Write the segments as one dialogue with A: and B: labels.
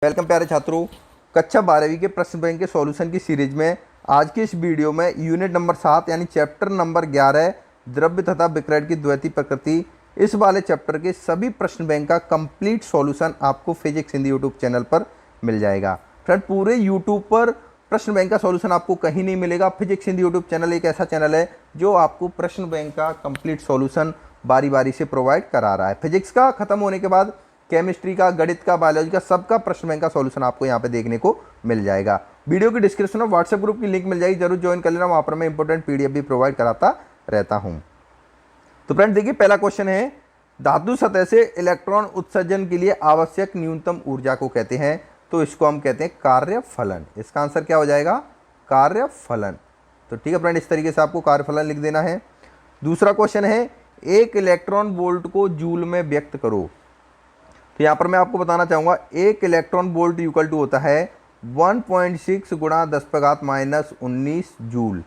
A: Welcome प्यारे छात्रों, कक्षा 12वीं के प्रश्न बैंक के सॉल्यूशन की सीरीज में आज की इस वीडियो में यूनिट नंबर 7 यानी चैप्टर नंबर 11 द्रव्य तथा विक्रय की द्वैती प्रकृति, इस वाले चैप्टर के सभी प्रश्न बैंक का कंप्लीट सॉल्यूशन आपको फिजिक्स हिंदी यूट्यूब चैनल पर मिल जाएगा। फ्रेंड, पूरे यूट्यूब पर प्रश्न बैंक का सॉल्यूशन आपको कहीं नहीं मिलेगा। फिजिक्स हिंदी यूट्यूब चैनल एक ऐसा चैनल है जो आपको प्रश्न बैंक का कंप्लीट सॉल्यूशन बारी बारी से प्रोवाइड करा रहा है। फिजिक्स का खत्म होने के बाद केमिस्ट्री का, गणित का, बायोलॉजी का, सबका प्रश्न बैंक का सॉल्यूशन आपको यहाँ पे देखने को मिल जाएगा। वीडियो की डिस्क्रिप्शन में व्हाट्सएप ग्रुप की लिंक मिल जाएगी, जरूर ज्वाइन कर लेना। वहाँ पर मैं इंपॉर्टेंट पीडीएफ भी प्रोवाइड कराता रहता हूँ। तो फ्रेंड देखिए, पहला क्वेश्चन है, धातु सतह से इलेक्ट्रॉन उत्सर्जन के लिए आवश्यक न्यूनतम ऊर्जा को कहते हैं, तो इसको हम कहते हैं कार्यफलन। इसका आंसर क्या हो जाएगा? कार्यफलन। तो ठीक है फ्रेंड, इस तरीके से आपको कार्यफलन लिख देना है। दूसरा क्वेश्चन है, एक इलेक्ट्रॉन वोल्ट को जूल में व्यक्त करो। तो यहाँ पर मैं आपको बताना चाहूँगा, एक इलेक्ट्रॉन वोल्ट इक्वल टू होता है 1.6 गुणा 10⁻⁻19 जूल।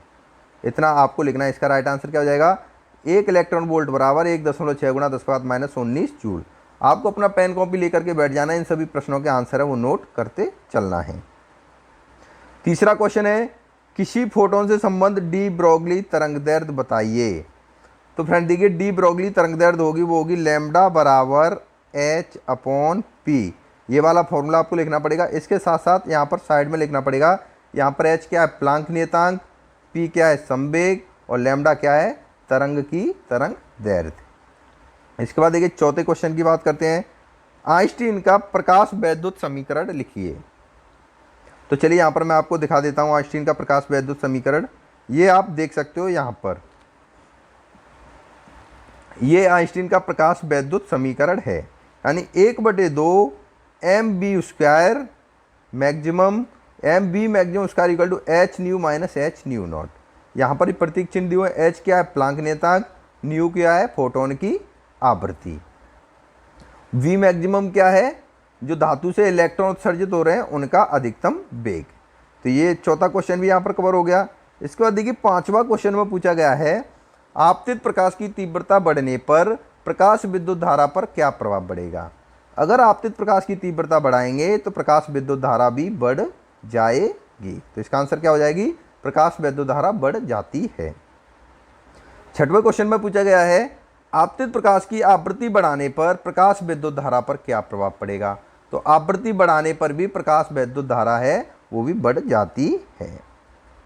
A: इतना आपको लिखना है। इसका राइट आंसर क्या हो जाएगा? एक इलेक्ट्रॉन वोल्ट बराबर 1.6 गुणा 10⁻⁻19 जूल। आपको अपना पेन कॉपी लेकर के बैठ जाना है, इन सभी प्रश्नों के आंसर है वो नोट करते चलना है। तीसरा क्वेश्चन है, किसी फोटोन से संबंध डी ब्रोगली तरंगदैर्ध्य बताइए। तो फ्रेंड देखिए, डी ब्रोगली तरंगदैर्ध्य होगी वो होगी लैम्डा बराबर h/p। ये वाला फॉर्मूला आपको लिखना पड़ेगा। इसके साथ साथ यहाँ पर साइड में लिखना पड़ेगा, यहाँ पर h क्या है? प्लांक नियतांक, p क्या है? संवेग, और लैम्डा क्या है? तरंग की तरंगदैर्ध्य। इसके बाद देखिए, चौथे क्वेश्चन की बात करते हैं, आइंस्टीन का प्रकाश वैद्युत समीकरण लिखिए। तो चलिए यहाँ पर मैं आपको दिखा देता हूँ आइंस्टीन का प्रकाश वैद्युत समीकरण। ये आप देख सकते हो यहाँ पर, ये आइंस्टीन का प्रकाश वैद्युत समीकरण है। यानी 1/2 mv² maximum, mv maximum square equal to h nu minus h nu naught. यहाँ पर प्रतीक चिन्ह दिए हुए, h क्या है? प्लांक नियतांक, न्यू क्या है? फोटोन की आवृत्ति, v मैक्सिमम क्या है? जो धातु से इलेक्ट्रॉन उत्सर्जित हो रहे हैं उनका अधिकतम वेग। तो ये चौथा क्वेश्चन भी यहाँ पर कवर हो गया। इसके बाद देखिए, पांचवा क्वेश्चन में पूछा गया है, आपतित प्रकाश की तीव्रता बढ़ने पर प्रकाश विद्युत धारा पर क्या प्रभाव पड़ेगा। अगर आपतित प्रकाश की तीव्रता बढ़ाएंगे तो प्रकाश विद्युत धारा भी बढ़ जाएगी। तो इसका आंसर क्या हो जाएगी? प्रकाश विद्युत धारा बढ़ जाती है। छठवें क्वेश्चन में पूछा गया है, आपतित प्रकाश की आवृत्ति बढ़ाने पर प्रकाश विद्युत धारा पर क्या प्रभाव पड़ेगा। तो आवृत्ति बढ़ाने पर भी प्रकाश विद्युत धारा है वो भी बढ़ जाती है।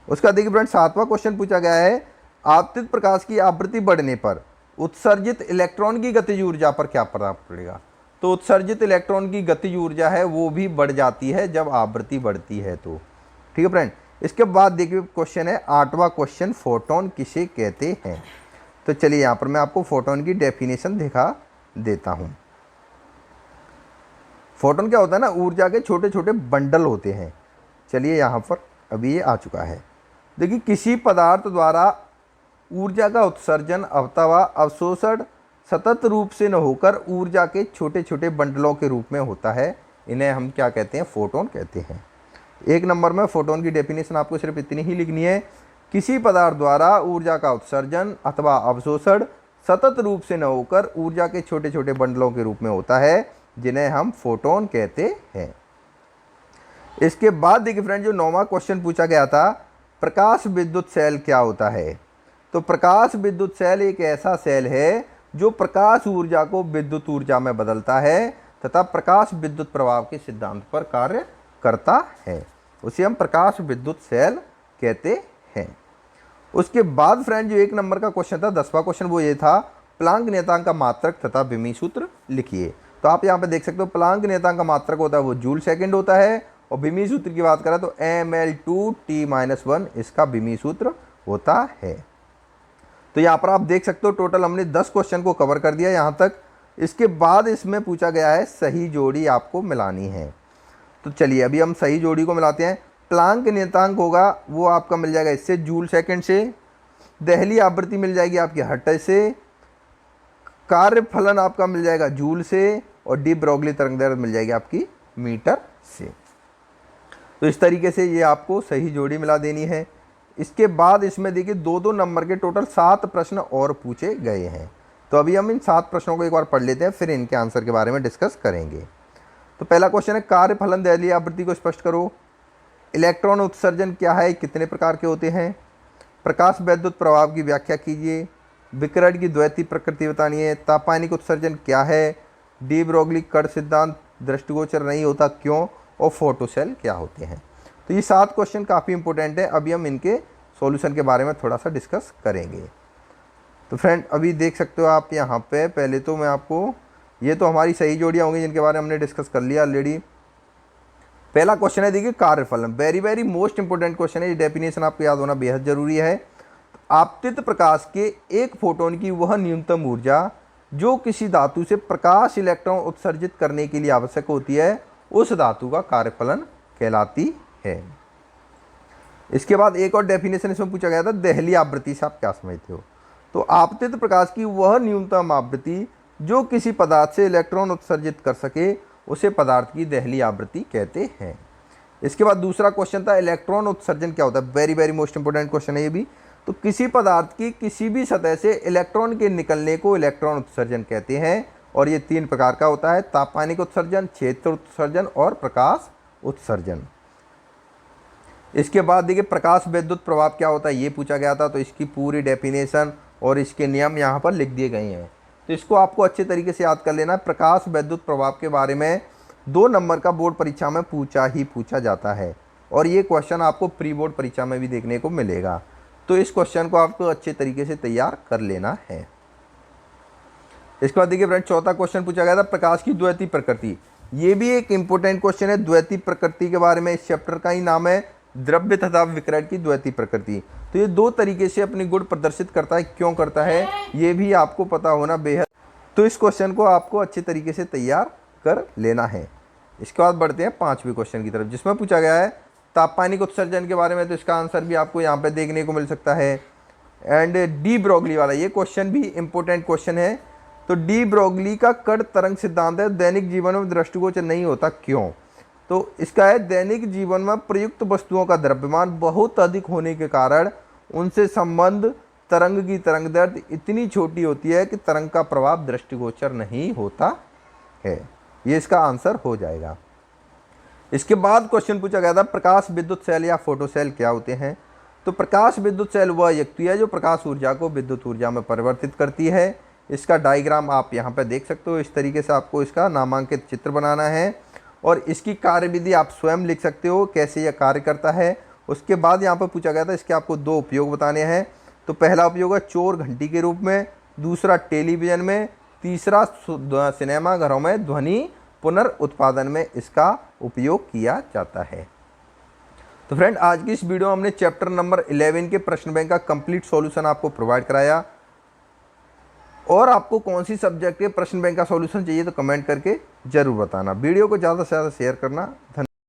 A: उसका देखिए फ्रेंड, सातवां क्वेश्चन पूछा गया है, आपतित प्रकाश की आवृत्ति बढ़ने पर उत्सर्जित इलेक्ट्रॉन की गतिज ऊर्जा पर क्या प्रभाव पड़ेगा। तो उत्सर्जित इलेक्ट्रॉन की गतिज ऊर्जा है वो भी बढ़ जाती है जब आवृत्ति बढ़ती है। तो ठीक है फ्रेंड। इसके बाद देखिए क्वेश्चन है, आठवां क्वेश्चन, फोटोन किसे कहते हैं। तो चलिए यहाँ पर मैं आपको फोटोन की डेफिनेशन दिखा देता हूँ। फोटोन क्या होता है ना, ऊर्जा के छोटे छोटे बंडल होते हैं। चलिए यहाँ पर अभी ये आ चुका है। देखिए, किसी पदार्थ द्वारा ऊर्जा का उत्सर्जन अथवा अवशोषण सतत रूप से न होकर ऊर्जा के छोटे छोटे बंडलों के रूप में होता है, इन्हें हम क्या कहते हैं? फोटोन कहते हैं। एक नंबर में फोटोन की डेफिनेशन आपको सिर्फ इतनी ही लिखनी है, किसी पदार्थ द्वारा ऊर्जा का उत्सर्जन अथवा अवशोषण सतत रूप से न होकर ऊर्जा के छोटे छोटे बंडलों के रूप में होता है, जिन्हें हम फोटोन कहते हैं। इसके बाद देखिए फ्रेंड, जो 9वां क्वेश्चन पूछा गया था, प्रकाश विद्युत सेल क्या होता है। तो प्रकाश विद्युत सेल एक ऐसा सेल है जो प्रकाश ऊर्जा को विद्युत ऊर्जा में बदलता है तथा प्रकाश विद्युत प्रभाव के सिद्धांत पर कार्य करता है। उसे हम प्रकाश विद्युत सेल कहते हैं। उसके बाद फ्रेंड, जो एक नंबर का क्वेश्चन था, 10वां क्वेश्चन, वो ये था, प्लांक नियतांक का मात्रक तथा विमी सूत्र लिखिए। तो आप यहाँ पे देख सकते हो, प्लांक नियतांक का मात्रक होता है वो जूल सेकंड होता है, और विमी सूत्र की बात करें तो ml2T-1 इसका विमी सूत्र होता है। तो यहाँ पर आप देख सकते हो, टोटल हमने 10 क्वेश्चन को कवर कर दिया यहाँ तक। इसके बाद इसमें पूछा गया है, सही जोड़ी आपको मिलानी है। तो चलिए अभी हम सही जोड़ी को मिलाते हैं। प्लांक नियतांक होगा वो आपका मिल जाएगा इससे, जूल सेकंड से। दहली आवृत्ति मिल जाएगी आपकी हर्ट्ज से। कार्यफलन आपका मिल जाएगा जूल से, और डी ब्रोगली तरंगदैर्ध्य मिल जाएगी आपकी मीटर से। तो इस तरीके से ये आपको सही जोड़ी मिला देनी है। इसके बाद इसमें देखिए 2-2 नंबर के टोटल 7 प्रश्न और पूछे गए हैं। तो अभी हम इन 7 प्रश्नों को एक बार पढ़ लेते हैं, फिर इनके आंसर के बारे में डिस्कस करेंगे। तो पहला क्वेश्चन है कार्यफलन दहलीय आवृत्ति को स्पष्ट करो। इलेक्ट्रॉन उत्सर्जन क्या है, कितने प्रकार के होते हैं। प्रकाश वैद्युत प्रभाव की व्याख्या कीजिए। विकिरण की द्वैती प्रकृति बतानी है। तापानिक उत्सर्जन क्या है। डी ब्रोगली कण सिद्धांत दृष्टिगोचर नहीं होता क्यों, और फोटोसेल क्या होते हैं। तो ये 7 क्वेश्चन काफ़ी इंपॉर्टेंट है। अभी हम इनके सॉल्यूशन के बारे में थोड़ा सा डिस्कस करेंगे। तो फ्रेंड अभी देख सकते हो आप यहाँ पे, पहले तो मैं आपको, ये तो हमारी सही जोड़ियाँ होंगी जिनके बारे में हमने डिस्कस कर लिया ऑलरेडी। पहला क्वेश्चन है, देखिए कार्यफलन, very very most important question है। ये डेफिनेशन आपको याद होना बेहद जरूरी है। आपतित प्रकाश के एक फोटोन की वह न्यूनतम ऊर्जा जो किसी धातु से प्रकाश इलेक्ट्रॉन उत्सर्जित करने के लिए आवश्यक होती है, उस धातु का कार्यफलन कहलाती है। इसके बाद एक और डेफिनेशन इसमें पूछा गया था, दहलीय आवृत्ति से आप क्या समझते हो। तो आपतित प्रकाश की वह न्यूनतम आवृत्ति जो किसी पदार्थ से इलेक्ट्रॉन उत्सर्जित कर सके, उसे पदार्थ की दहलीय आवृत्ति कहते हैं। इसके बाद दूसरा क्वेश्चन था, इलेक्ट्रॉन उत्सर्जन क्या होता है। Very very most important question है ये भी। तो किसी पदार्थ की किसी भी सतह से इलेक्ट्रॉन के निकलने को इलेक्ट्रॉन उत्सर्जन कहते हैं। और ये 3 प्रकार का होता है, तापानिक उत्सर्जन, क्षेत्र उत्सर्जन और प्रकाश उत्सर्जन। इसके बाद देखिए प्रकाश वैद्युत प्रभाव क्या होता है, ये पूछा गया था। तो इसकी पूरी डेफिनेशन और इसके नियम यहाँ पर लिख दिए गए हैं। तो इसको आपको अच्छे तरीके से याद कर लेना है। प्रकाश वैद्युत प्रभाव के बारे में 2 नंबर का बोर्ड परीक्षा में पूछा जाता है, और ये क्वेश्चन आपको प्री बोर्ड परीक्षा में भी देखने को मिलेगा। तो इस क्वेश्चन को आपको अच्छे तरीके से तैयार कर लेना है। इसके बाद देखिए फ्रेंड चौथा क्वेश्चन पूछा गया था, प्रकाश की द्वैती प्रकृति। ये भी एक इंपॉर्टेंट क्वेश्चन है। द्वैती प्रकृति के बारे में इस चैप्टर का ही नाम है, द्रव्य तथा विकिरण की द्वैती प्रकृति। तो ये 2 तरीके से अपनी गुण प्रदर्शित करता है। क्यों करता है ये भी आपको पता होना बेहद। तो इस क्वेश्चन को आपको अच्छे तरीके से तैयार कर लेना है। इसके बाद बढ़ते हैं 5वें क्वेश्चन की तरफ, जिसमें पूछा गया है तापानिक उत्सर्जन के बारे में। तो इसका आंसर भी आपको यहाँ पे देखने को मिल सकता है। एंड डी ब्रोगली वाला ये क्वेश्चन भी इंपॉर्टेंट क्वेश्चन है। तो डी ब्रोगली का कण तरंग सिद्धांत है, दैनिक जीवन में दृष्टिगोचर नहीं होता क्यों। तो इसका है, दैनिक जीवन में प्रयुक्त वस्तुओं का द्रव्यमान बहुत अधिक होने के कारण उनसे संबंध तरंग की तरंग दैर्ध्य इतनी छोटी होती है कि तरंग का प्रभाव दृष्टिगोचर नहीं होता है। ये इसका आंसर हो जाएगा। इसके बाद क्वेश्चन पूछा गया था, प्रकाश विद्युत सेल या फोटोसेल क्या होते हैं। तो प्रकाश विद्युत सेल वह युक्ति है जो प्रकाश ऊर्जा को विद्युत ऊर्जा में परिवर्तित करती है। इसका डायग्राम आप यहाँ पर देख सकते हो। इस तरीके से आपको इसका नामांकित चित्र बनाना है, और इसकी कार्यविधि आप स्वयं लिख सकते हो कैसे यह कार्य करता है। उसके बाद यहाँ पर पूछा गया था, इसके आपको 2 उपयोग बताने हैं। तो पहला उपयोग है चोर घंटी के रूप में, दूसरा टेलीविज़न में, तीसरा सिनेमा घरों में ध्वनि पुनर्उत्पादन में इसका उपयोग किया जाता है। तो फ्रेंड आज की इस वीडियो में हमने चैप्टर नंबर 11 के प्रश्न बैंक का कंप्लीट सॉल्यूशन आपको प्रोवाइड कराया। और आपको कौन सी सब्जेक्ट के प्रश्न बैंक का सॉल्यूशन चाहिए तो कमेंट करके जरूर बताना। वीडियो को ज़्यादा से ज़्यादा शेयर करना। धन्यवाद।